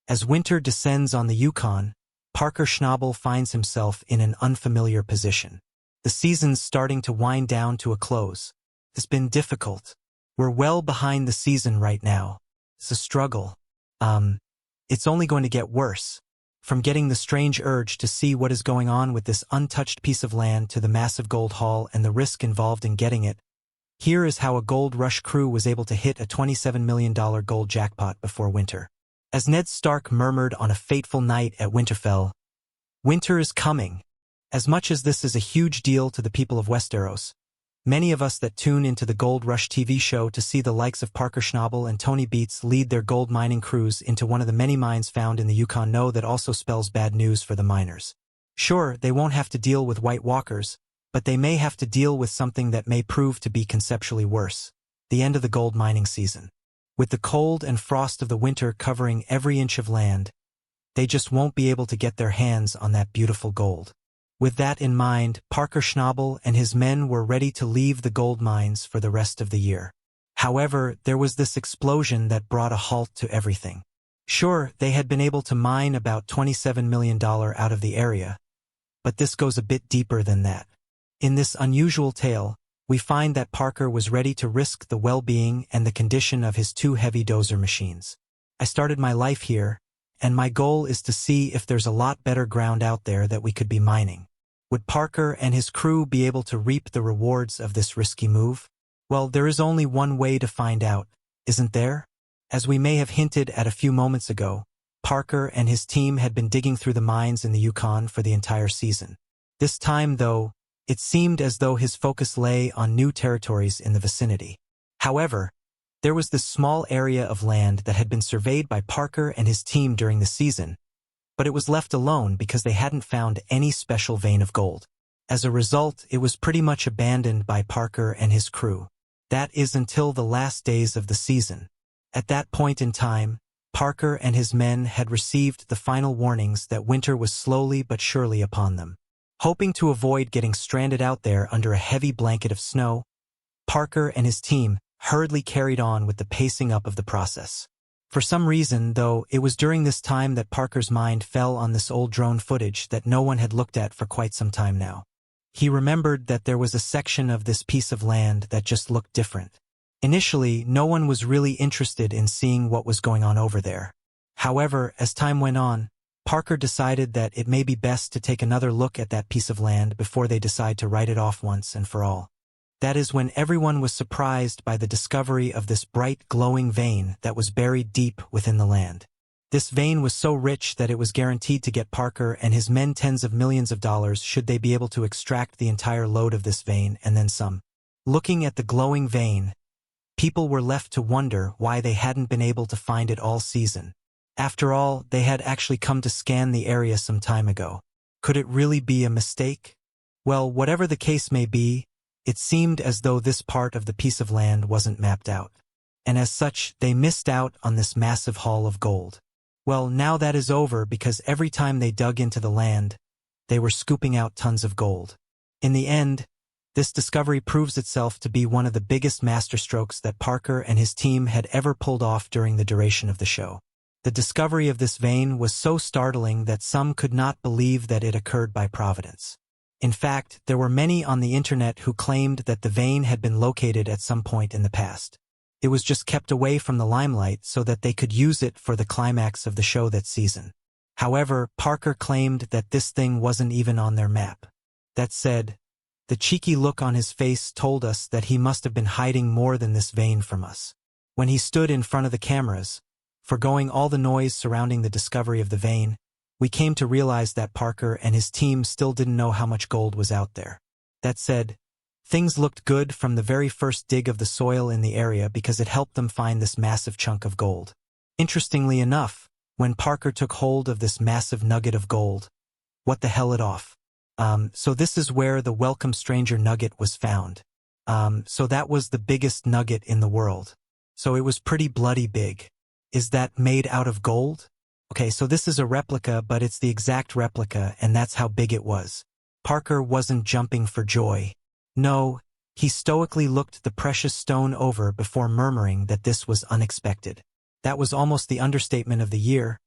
As winter descends on the Yukon, Parker Schnabel finds himself in an unfamiliar position. The season's starting to wind down to a close. It's been difficult. We're well behind the season right now. It's a struggle. It's only going to get worse. From getting the strange urge to see what is going on with this untouched piece of land to the massive gold haul and the risk involved in getting it, here is how a gold rush crew was able to hit a $27 million gold jackpot before winter. As Ned Stark murmured on a fateful night at Winterfell, "Winter is coming." As much as this is a huge deal to the people of Westeros, many of us that tune into the Gold Rush TV show to see the likes of Parker Schnabel and Tony Beats lead their gold mining crews into one of the many mines found in the Yukon know that also spells bad news for the miners. Sure, they won't have to deal with White Walkers, but they may have to deal with something that may prove to be conceptually worse: the end of the gold mining season. With the cold and frost of the winter covering every inch of land, they just won't be able to get their hands on that beautiful gold. With that in mind, Parker Schnabel and his men were ready to leave the gold mines for the rest of the year. However, there was this explosion that brought a halt to everything. Sure, they had been able to mine about $27 million out of the area, but this goes a bit deeper than that. In this unusual tale, we find that Parker was ready to risk the well-being and the condition of his two heavy dozer machines. "I started my life here, and my goal is to see if there's a lot better ground out there that we could be mining." Would Parker and his crew be able to reap the rewards of this risky move? Well, there is only one way to find out, isn't there? As we may have hinted at a few moments ago, Parker and his team had been digging through the mines in the Yukon for the entire season. This time, though, it seemed as though his focus lay on new territories in the vicinity. However, there was this small area of land that had been surveyed by Parker and his team during the season, but it was left alone because they hadn't found any special vein of gold. As a result, it was pretty much abandoned by Parker and his crew. That is until the last days of the season. At that point in time, Parker and his men had received the final warnings that winter was slowly but surely upon them. Hoping to avoid getting stranded out there under a heavy blanket of snow, Parker and his team hurriedly carried on with the pacing up of the process. For some reason, though, it was during this time that Parker's mind fell on this old drone footage that no one had looked at for quite some time now. He remembered that there was a section of this piece of land that just looked different. Initially, no one was really interested in seeing what was going on over there. However, as time went on, Parker decided that it may be best to take another look at that piece of land before they decide to write it off once and for all. That is when everyone was surprised by the discovery of this bright, glowing vein that was buried deep within the land. This vein was so rich that it was guaranteed to get Parker and his men tens of millions of dollars should they be able to extract the entire load of this vein and then some. Looking at the glowing vein, people were left to wonder why they hadn't been able to find it all season. After all, they had actually come to scan the area some time ago. Could it really be a mistake? Well, whatever the case may be, it seemed as though this part of the piece of land wasn't mapped out. And as such, they missed out on this massive haul of gold. Well, now that is over because every time they dug into the land, they were scooping out tons of gold. In the end, this discovery proves itself to be one of the biggest masterstrokes that Parker and his team had ever pulled off during the duration of the show. The discovery of this vein was so startling that some could not believe that it occurred by providence. In fact, there were many on the internet who claimed that the vein had been located at some point in the past. It was just kept away from the limelight so that they could use it for the climax of the show that season. However, Parker claimed that this thing wasn't even on their map. That said, the cheeky look on his face told us that he must have been hiding more than this vein from us. When he stood in front of the cameras, forgoing all the noise surrounding the discovery of the vein, we came to realize that Parker and his team still didn't know how much gold was out there. That said, things looked good from the very first dig of the soil in the area because it helped them find this massive chunk of gold. Interestingly enough, when Parker took hold of this massive nugget of gold, what the hell it off? So this is where the welcome stranger nugget was found. So that was the biggest nugget in the world. So it was pretty bloody big. Is that made out of gold? Okay, so this is a replica, but it's the exact replica, and that's how big it was. Parker wasn't jumping for joy. No, he stoically looked the precious stone over before murmuring that this was unexpected. That was almost the understatement of the year.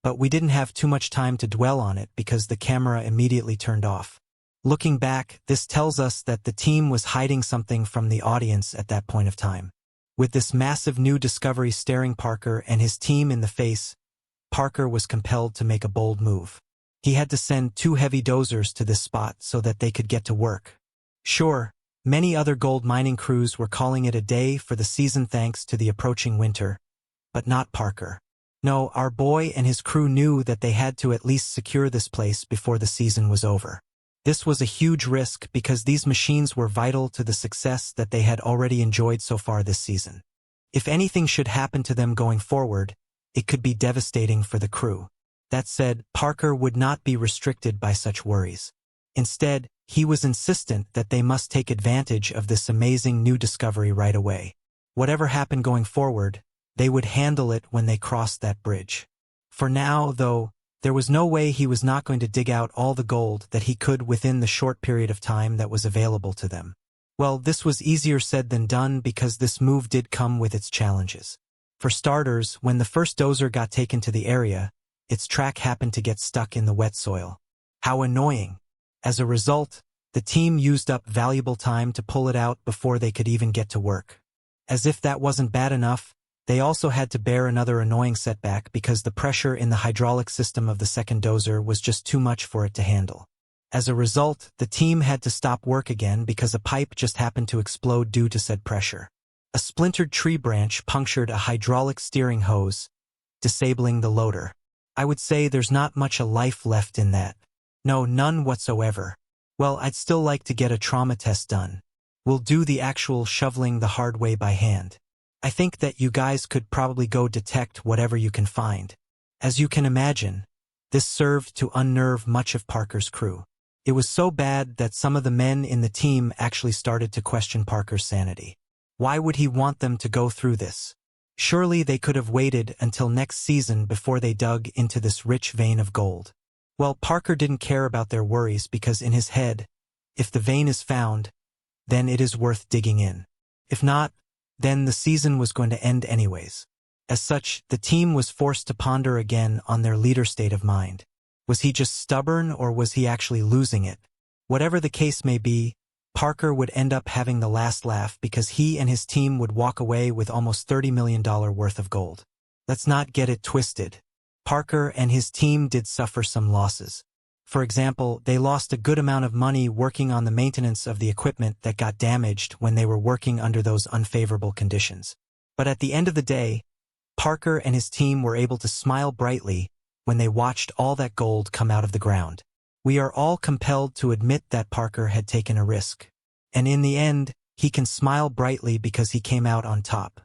But we didn't have too much time to dwell on it because the camera immediately turned off. Looking back, this tells us that the team was hiding something from the audience at that point of time. With this massive new discovery staring Parker and his team in the face, Parker was compelled to make a bold move. He had to send 2 heavy dozers to this spot so that they could get to work. Sure, many other gold mining crews were calling it a day for the season thanks to the approaching winter, but not Parker. No, our boy and his crew knew that they had to at least secure this place before the season was over. This was a huge risk because these machines were vital to the success that they had already enjoyed so far this season. If anything should happen to them going forward, it could be devastating for the crew. That said, Parker would not be restricted by such worries. Instead, he was insistent that they must take advantage of this amazing new discovery right away. Whatever happened going forward, they would handle it when they crossed that bridge. For now, though, there was no way he was not going to dig out all the gold that he could within the short period of time that was available to them. Well, this was easier said than done because this move did come with its challenges. For starters, when the first dozer got taken to the area, its track happened to get stuck in the wet soil. How annoying! As a result, the team used up valuable time to pull it out before they could even get to work. As if that wasn't bad enough, they also had to bear another annoying setback because the pressure in the hydraulic system of the second dozer was just too much for it to handle. As a result, the team had to stop work again because a pipe just happened to explode due to said pressure. A splintered tree branch punctured a hydraulic steering hose, disabling the loader. I would say there's not much of life left in that. No, none whatsoever. Well, I'd still like to get a trauma test done. We'll do the actual shoveling the hard way by hand. I think that you guys could probably go detect whatever you can find. As you can imagine, this served to unnerve much of Parker's crew. It was so bad that some of the men in the team actually started to question Parker's sanity. Why would he want them to go through this? Surely they could have waited until next season before they dug into this rich vein of gold. Well, Parker didn't care about their worries because in his head, if the vein is found, then it is worth digging in. If not, then the season was going to end anyways. As such, the team was forced to ponder again on their leader's state of mind. Was he just stubborn or was he actually losing it? Whatever the case may be, Parker would end up having the last laugh because he and his team would walk away with almost $30 million worth of gold. Let's not get it twisted. Parker and his team did suffer some losses. For example, they lost a good amount of money working on the maintenance of the equipment that got damaged when they were working under those unfavorable conditions. But at the end of the day, Parker and his team were able to smile brightly when they watched all that gold come out of the ground. We are all compelled to admit that Parker had taken a risk. And in the end, he can smile brightly because he came out on top.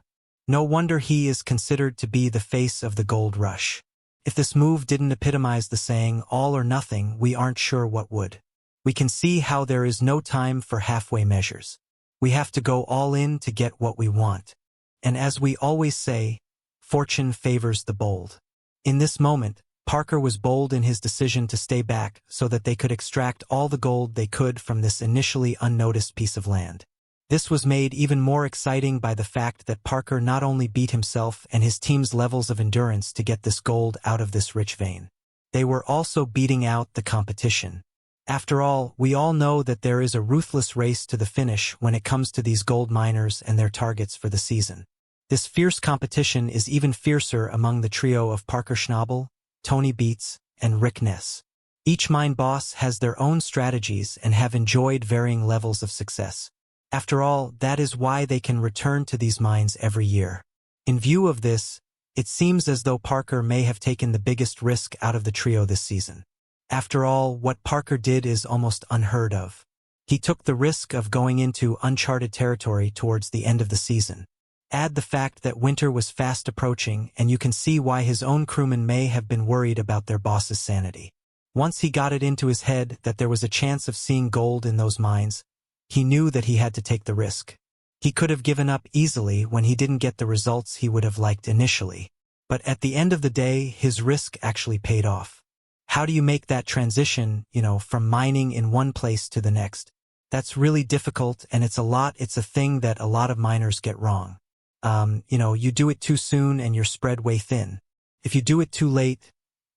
No wonder he is considered to be the face of the gold rush. If this move didn't epitomize the saying, all or nothing, we aren't sure what would. We can see how there is no time for halfway measures. We have to go all in to get what we want. And as we always say, fortune favors the bold. In this moment, Parker was bold in his decision to stay back so that they could extract all the gold they could from this initially unnoticed piece of land. This was made even more exciting by the fact that Parker not only beat himself and his team's levels of endurance to get this gold out of this rich vein. They were also beating out the competition. After all, we all know that there is a ruthless race to the finish when it comes to these gold miners and their targets for the season. This fierce competition is even fiercer among the trio of Parker Schnabel, Tony Beats, and Rick Ness. Each mine boss has their own strategies and have enjoyed varying levels of success. After all, that is why they can return to these mines every year. In view of this, it seems as though Parker may have taken the biggest risk out of the trio this season. After all, what Parker did is almost unheard of. He took the risk of going into uncharted territory towards the end of the season. Add the fact that winter was fast approaching, and you can see why his own crewmen may have been worried about their boss's sanity. Once he got it into his head that there was a chance of seeing gold in those mines, he knew that he had to take the risk. He could have given up easily when he didn't get the results he would have liked initially. But at the end of the day, his risk actually paid off. How do you make that transition, from mining in one place to the next? That's really difficult, and it's a thing that a lot of miners get wrong. You do it too soon and you're spread way thin. If you do it too late,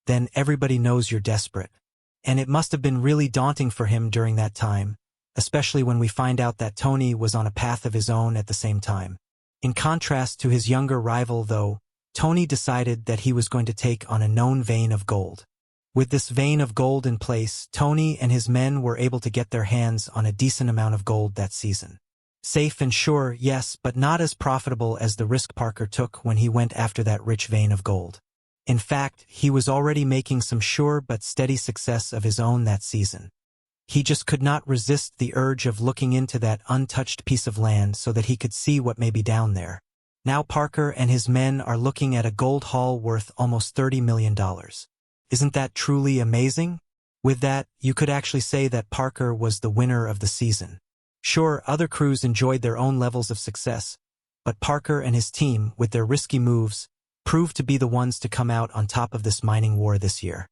then everybody knows you're desperate. And it must have been really daunting for him during that time, especially when we find out that Tony was on a path of his own at the same time. In contrast to his younger rival, though, Tony decided that he was going to take on a known vein of gold. With this vein of gold in place, Tony and his men were able to get their hands on a decent amount of gold that season. Safe and sure, yes, but not as profitable as the risk Parker took when he went after that rich vein of gold. In fact, he was already making some sure but steady success of his own that season. He just could not resist the urge of looking into that untouched piece of land so that he could see what may be down there. Now Parker and his men are looking at a gold haul worth almost $30 million. Isn't that truly amazing? With that, you could actually say that Parker was the winner of the season. Sure, other crews enjoyed their own levels of success, but Parker and his team, with their risky moves, proved to be the ones to come out on top of this mining war this year.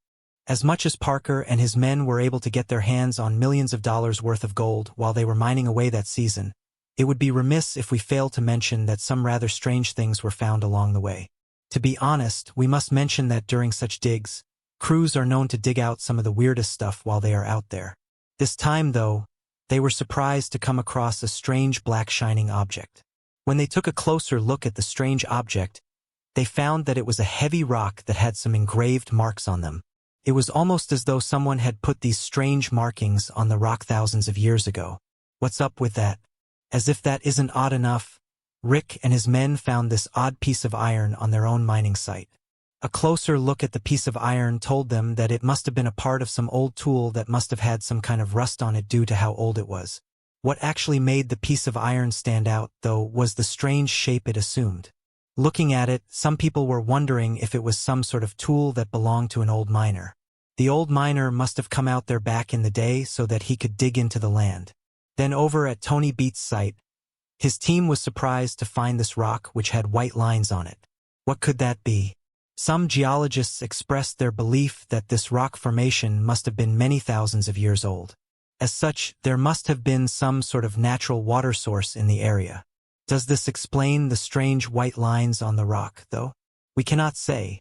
As much as Parker and his men were able to get their hands on millions of dollars worth of gold while they were mining away that season, it would be remiss if we failed to mention that some rather strange things were found along the way. To be honest, we must mention that during such digs, crews are known to dig out some of the weirdest stuff while they are out there. This time, though, they were surprised to come across a strange black shining object. When they took a closer look at the strange object, they found that it was a heavy rock that had some engraved marks on them. It was almost as though someone had put these strange markings on the rock thousands of years ago. What's up with that? As if that isn't odd enough, Rick and his men found this odd piece of iron on their own mining site. A closer look at the piece of iron told them that it must have been a part of some old tool that must have had some kind of rust on it due to how old it was. What actually made the piece of iron stand out, though, was the strange shape it assumed. Looking at it, some people were wondering if it was some sort of tool that belonged to an old miner. The old miner must have come out there back in the day so that he could dig into the land. Then over at Tony Beat's site, his team was surprised to find this rock which had white lines on it. What could that be? Some geologists expressed their belief that this rock formation must have been many thousands of years old. As such, there must have been some sort of natural water source in the area. Does this explain the strange white lines on the rock, though? We cannot say.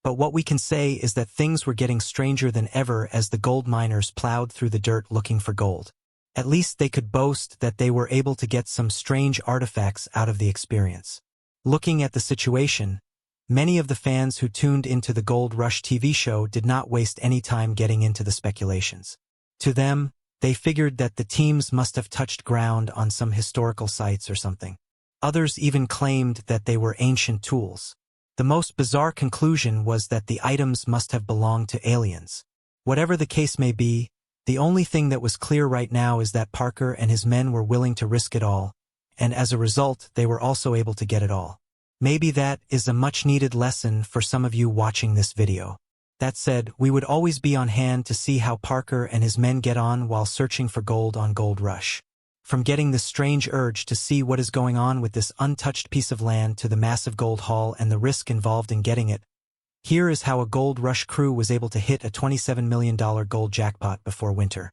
But what we can say is that things were getting stranger than ever as the gold miners plowed through the dirt looking for gold. At least they could boast that they were able to get some strange artifacts out of the experience. Looking at the situation, many of the fans who tuned into the Gold Rush TV show did not waste any time getting into the speculations. To them, they figured that the teams must have touched ground on some historical sites or something. Others even claimed that they were ancient tools. The most bizarre conclusion was that the items must have belonged to aliens. Whatever the case may be, the only thing that was clear right now is that Parker and his men were willing to risk it all, and as a result, they were also able to get it all. Maybe that is a much-needed lesson for some of you watching this video. That said, we would always be on hand to see how Parker and his men get on while searching for gold on Gold Rush. From getting this strange urge to see what is going on with this untouched piece of land to the massive gold haul and the risk involved in getting it, here is how a Gold Rush crew was able to hit a $27 million gold jackpot before winter.